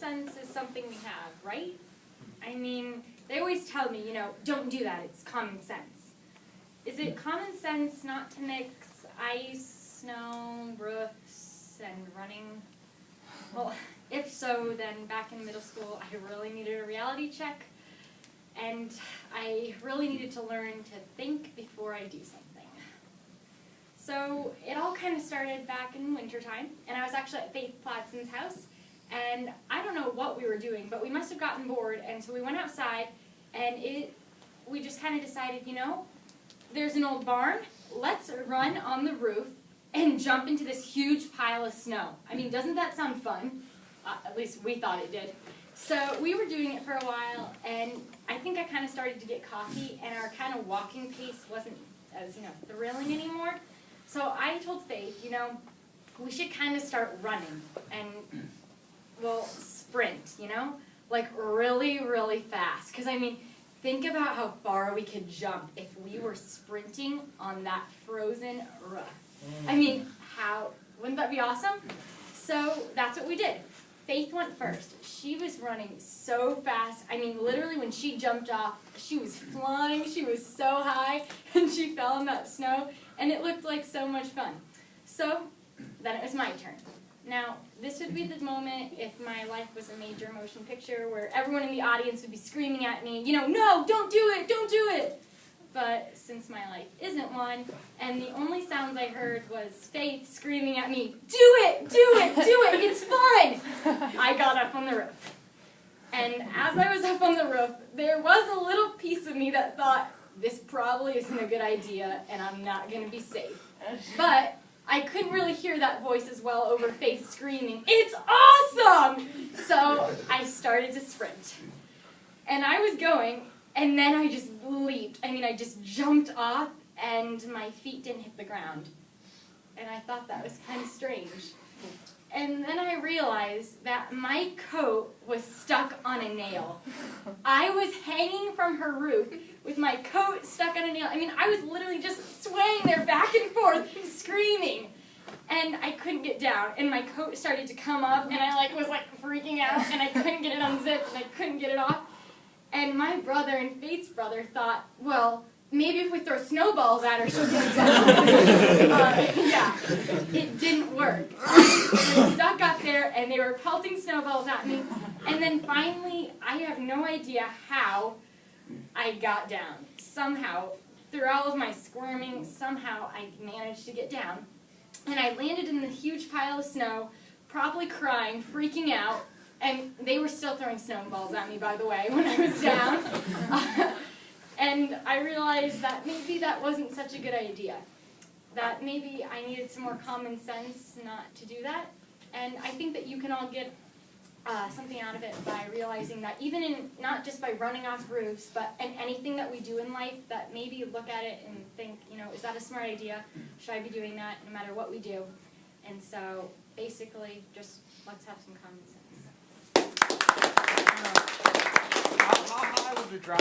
sense is something we have, right? I mean, they always tell me, don't do that, it's common sense. Is it common sense not to mix ice, snow, roofs, and running? Well, if so, then back in middle school, I really needed a reality check, and I really needed to learn to think before I do something. So it all kind of started back in wintertime, and I was actually at Faith Pladson's house, and I don't know what we were doing, but we must have gotten bored, and so we went outside, and we just kind of decided, there's an old barn, let's run on the roof and jump into this huge pile of snow. I mean, doesn't that sound fun? At least we thought it did. So we were doing it for a while, and I think I kind of started to get cocky, and our kind of walking pace wasn't as, thrilling anymore. So I told Faith, we should kind of start running and, well, sprint, like really, really fast. Because, I mean, think about how far we could jump if we were sprinting on that frozen roof. I mean, wouldn't that be awesome? So that's what we did. Faith went first. She was running so fast. I mean, literally when she jumped off, she was flying. She was so high, and she fell in that snow, and it looked like so much fun. So then it was my turn. Now, this would be the moment if my life was a major motion picture where everyone in the audience would be screaming at me, no, don't do it, don't do it. But since my life isn't one, and the only sounds I heard was Faith screaming at me, do it, do it, do it, it's fun, I got up on the roof. And as I was up on the roof, there was a little piece of me that thought, this probably isn't a good idea, and I'm not going to be safe. But I couldn't really hear that voice as well over Faith screaming, it's awesome! So I started to sprint. And I was going, and then I just leaped. I mean, I just jumped off, and my feet didn't hit the ground. And I thought that was kind of strange. And then I realized that my coat was stuck on a nail. I was hanging from her roof with my coat stuck on a nail. I mean, I was literally just swaying there back and forth, screaming. And I couldn't get down, and my coat started to come up, and I was freaking out, and I couldn't get it unzipped, and I couldn't get it off. And my brother and Faith's brother thought, well, maybe if we throw snowballs at her, she'll get down. Yeah, it didn't work. We were stuck up there, and they were pelting snowballs at me. And then finally, I have no idea how I got down. Somehow, through all of my squirming, somehow I managed to get down. And I landed in the huge pile of snow, probably crying, freaking out. And they were still throwing snowballs at me, by the way, when I was down. And I realized that maybe that wasn't such a good idea. That maybe I needed some more common sense not to do that. And I think that you can all get something out of it by realizing that even not just by running off roofs, but in anything that we do in life, that maybe look at it and think, is that a smart idea? Should I be doing that no matter what we do? And so basically, just let's have some common sense. How high was the drop?